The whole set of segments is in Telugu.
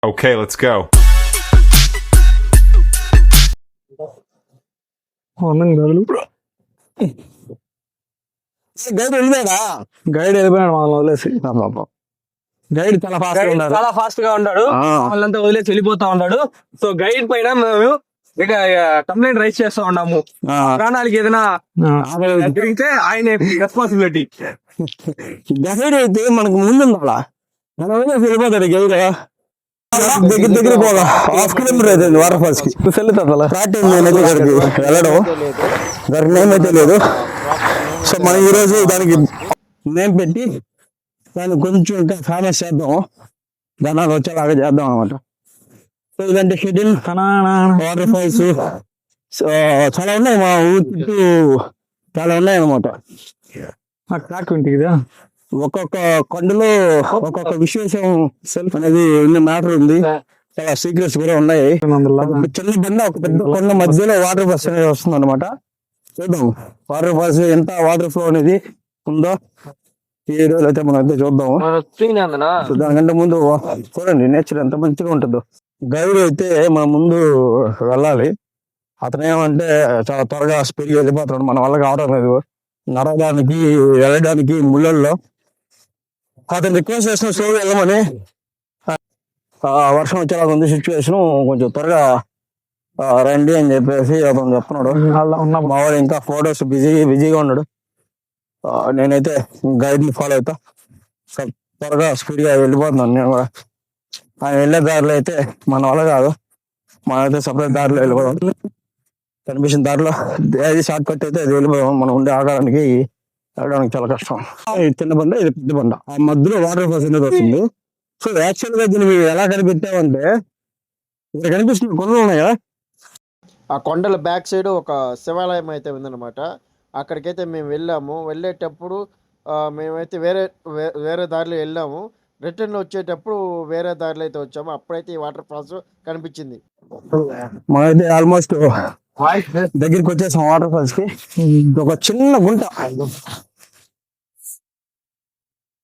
Okay, let's go. గైడ్ వెళ్ళిపోయాడా? గైడ్ వెళ్ళిపోయాడు మనం వదిలేసి. గైడ్ చాలా ఫాస్ట్ గా ఉన్నాడు. వాళ్ళంతా వదిలేసి వెళ్ళిపోతా ఉన్నాడు. సో గైడ్ పైన మేము ఇక కంప్లైంట్ రైజ్ చేస్తా ఉన్నాము. ప్రాణాలకి ఏదైనా జరిగితే ఆయన రెస్పాన్సిబిలిటీ. గైడ్ అయితే మనకు ముందు ఉండాలా, మనం వదిలేసి వెళ్ళిపోతాడు గైడ్. దగ్గర పోగా 1/2 కిలోమీటర్ అయితే వాటర్ ఫాల్స్ కి స్టార్టింగ్ నేనైతే ఇక్కడికి వెళ్ళడం దానికి నేమ్ అయితే లేదు. సో మనం ఈరోజు దానికి నేమ్ పెట్టి దాన్ని కొంచెం ఇంకా ఫేమస్ చేద్దాం, జనాలు వచ్చేలాగా చేద్దాం అనమాట. సో ఇలాంటి షెడ్యూల్ వాటర్ ఫాల్స్ చాలా ఉన్నాయి మా ఊరు చుట్టూ, చాలా ఉన్నాయి అనమాట. ట్రాక్ ఉంటుంది కదా, ఒక్కొక్క కొండలో ఒక్కొక్క విశేషం అనేది మ్యాటర్ ఉంది, చాలా సీక్రెట్స్ కూడా ఉన్నాయి. చిన్న బండ ఒక పెద్ద కొండ మధ్యలో వాటర్ ఫాల్స్ అనేది వస్తుంది అనమాట. చూద్దాం వాటర్ ఫాల్స్ ఎంత వాటర్ ఫ్లో అనేది ఉందో ఈ రోజు అయితే మనం అయితే చూద్దాం. దానికంటే ముందు చూడండి నేచర్ ఎంత మంచిగా ఉంటుందో. గైడ్ అయితే మన ముందు వెళ్ళాలి. అతను ఏమంటే చాలా త్వరగా స్పీడ్గా వెళ్ళిపోతాడు, మన వల్ల కావడం లేదు నడవడానికి వెళ్ళడానికి ముళ్ళల్లో. అతను రిక్వెస్ట్ చేసిన స్లోగా వెళ్ళమని, వర్షం వచ్చేలాగా ఉంది సిచ్యువేషన్, కొంచెం త్వరగా రండి అని చెప్పేసి అతను చెప్తున్నాడు. మా వాడు ఇంకా ఫొటోస్ బిజీగా ఉన్నాడు. నేనైతే గైడ్ ని ఫాలో అవుతా, త్వరగా స్పీడ్గా వెళ్ళిపోతున్నాను నేను కూడా. ఆయన వెళ్ళే దారిలో అయితే మన వల్ల కాదు, మనమైతే సపరేట్ దారిలో వెళ్ళిపోదాం. కనిపించిన దారిలో అది షార్ట్ కట్ అయితే అది వెళ్ళిపోదాం. మనం ఉండే ఆకారానికి వెళ్ళడానికి చాలా కష్టం. ఇది చిన్న బండ, ఇది పెద్ద బండ, ఆ మధ్యలో వాటర్ ఫాల్స్ అనేది వస్తుంది. సో యాక్చువల్ గా దీన్ని ఎలా కనిపెట్టామంటే ఇక్కడ కనిపిస్తుంది కొండలు ఉన్నాయి కదా, ఆ కొండల బ్యాక్ సైడ్ ఒక శివాలయం అయితే ఉందన్నమాట. అక్కడికైతే మేము వెళ్ళాము. వెళ్ళేటప్పుడు మేమైతే వేరే దారిలో వెళ్ళాము. రిటర్న్ వచ్చేటప్పుడు వేరే దారిలో అయితే వచ్చాము. అప్పుడైతే ఈ వాటర్ ఫాల్స్ కనిపించింది. మనమైతే ఆల్మోస్ట్ దగ్గరికి వచ్చేసాం వాటర్ ఫాల్స్ కి. ఒక చిన్న గుంట,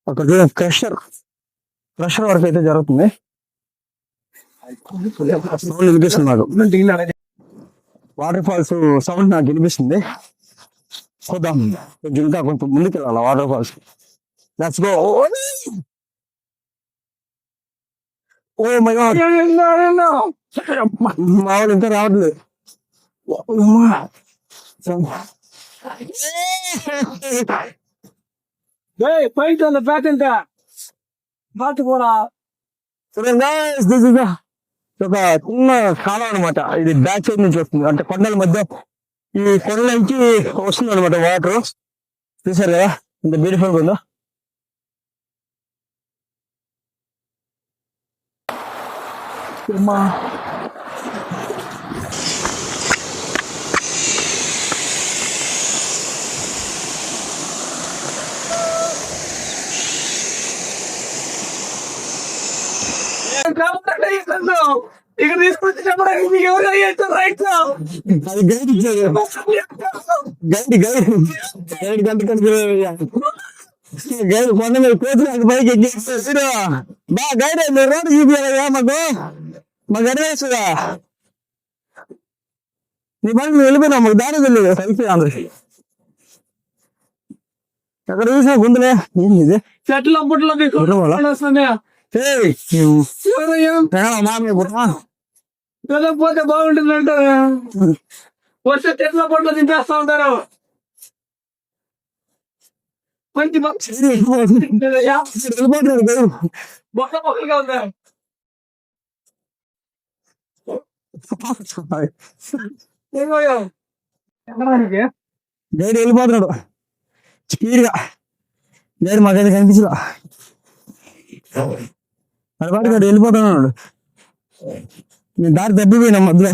ఒక క్రషర్ వర్క్ అయితే జరుగుతుంది. సౌండ్ వినిపిస్తుంది నాకు, వాటర్ ఫాల్స్ సౌండ్ నాకు వినిపిస్తుంది. చూద్దాం, ఇంకా కొంచెం ముందుకు వెళ్ళాలి water falls. Let's go. Oh my God, మా వాళ్ళు ఇంకా రావట్లేదు. ఒక చిన్న కాలం అనమాట ఇది, బ్యాక్ సైడ్ నుంచి వస్తుంది, అంటే కొండల మధ్య ఈ కొండల నుంచి వస్తుంది అనమాట వాటర్. చూసారు కదా ఇంత బ్యూటిఫుల్ గా ఉందో. ఇక్కడ తీసుకొచ్చినప్పుడు మీకు ఎవరు అయ్యారు రైట్? అది గైడ్ ఇచ్చారు, గైడ్ గైడ్ కొండ మీద కోతులు పైకి ఎక్కేస్తారు. బా గైడ్ మీరు రోడ్డు చూపించారా మాకు అడ్వైస్గా, నీ పని నువ్వు వెళ్ళిపోయినా మాకు దారి తెలియదు. కలిపి అందరికి ఎక్కడ చూసినా గుంతులే, ఇది చెట్ల పుట్ల పోతే బాగుంటుంది అంటారు. వస్తే చెట్ల పొట్లు తింపేస్తా ఉంటారు. మంచి బొక్క బొక్కలుగా ఉందా? గైడ్ వెళ్ళిపోతున్నాడు స్పీడ్గా. గైడ్ మాకైతే కనిపించదా, అలవాటు గడు వెళ్ళిపోతున్నాడు. నేను దారి తప్పిపోయినా మధ్యలో,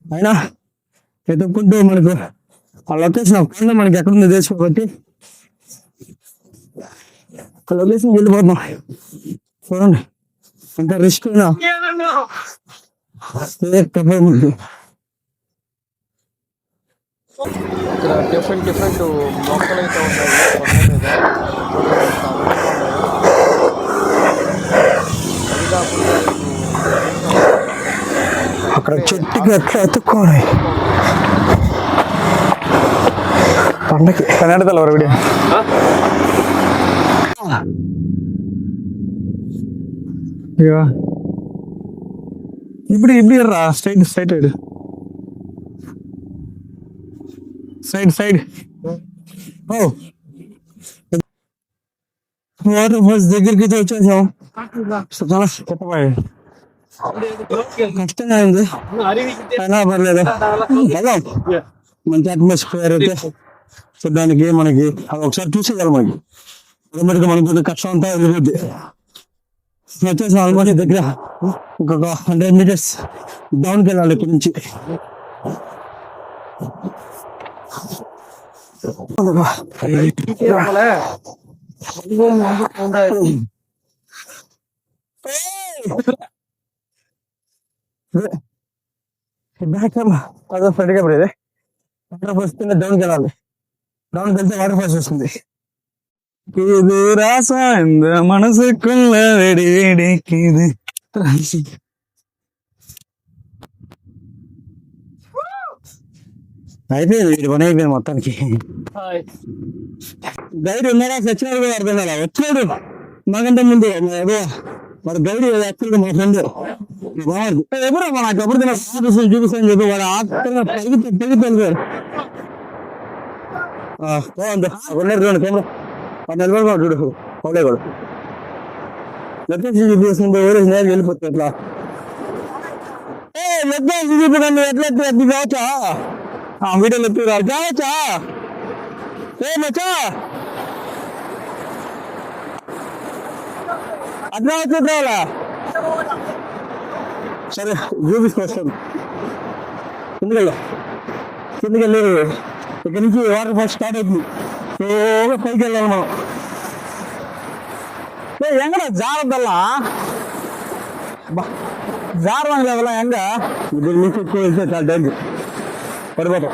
అయినా వెతుక్కుంటూ మనకు ఆ లొకేషన్ కొండ మనకి ఎక్కడుందో తెలుసు కాబట్టి ఆ లొకేషన్ వెళ్ళిపోతున్నాం. చూడండి ఎంత రిస్క్ అయినా ఇక్కడ డిఫరెంట్ మొక్కలు అయితే ఉన్నాయి కొండ మీద. అది కాకుండా అక్కడ చెట్టుకి ఎట్లా ఎత్తుక్కోవాలి పండకి కన్నడతల వీడియో இப்படி இருறா ஸ்ட்ரைட் సైడ్ ఓ వాటర్ ఫాల్స్ దగ్గరికి అయితే వచ్చేసాం. చాలా కష్టంగా ఉంది అయినా పర్లేదు వెళ్దాం. మంచి అట్మాస్ఫియర్ అయితే చూడడానికి మనకి అది ఒకసారి చూసేయాలి. మనకి ఆటోమేటిక్గా మనకు కష్టం అంతా వెళ్ళిపోద్ది. వచ్చేసాం ఆల్మోస్ట్ దగ్గర. ఇంకొక 100 meters డౌన్కి వెళ్ళాలి ఇక్కడి నుంచి. ఫ్రెండ్గా పడేది వాటర్ ఫాల్స్ కింద డౌన్కి వెళ్ళాలి. డౌన్కి వెళ్తే వాటర్ ఫాల్స్ వస్తుంది. ఇది రాసాయింద మనసుకున్న వేడి వేడికి అయిపోయింది. వీడి పని అయిపోయింది మొత్తానికి. గైడ్ ఉన్నాడా సచ్చినాడు కూడా అర్థం కాల. వచ్చాడు మాకంటే ముందు ఏదో వాడు గైడ్ యాక్చువల్గా మా ఫ్రెండ్ బాగుంది. ఎప్పుడు నాకు ఎప్పుడు చూపిస్తాను చెప్పి వాడు ఆత్రంగా పెరిగి వెళ్ళిపోయాడు. బాగుంది. రెండు కెమెరా వాడు నిలబడుకోడు చూడు పౌలే కూడా లొకేషన్ చూపిస్తుంది. ఎవరు నేరు వెళ్ళిపోతుంది ఎట్లా లొకేషన్ చూపించండి. ఎట్లా కావచ్చా వీడియోలో కావచ్చా మచ్చా అట్లా వచ్చేట్లా సరే చూపిస్తాను. కిందకెళ్ళి ఇక్కడ నుంచి వాటర్ ఫాల్స్ స్టార్ట్ అవుతుంది. పైకి వెళ్ళాలి మనం. ಹೆಂಗಡ ಜಾರದಲ್ಲ ಜಾರದಂಗಲ್ಲ ಹೆಂಗ ಇದು ಡೇಂಜ್ ಬರ್ಬೋದು.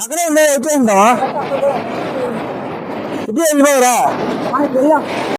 అక్కడే ఉండే అయిపోయిందా ఇది వెళ్ళిపోవరా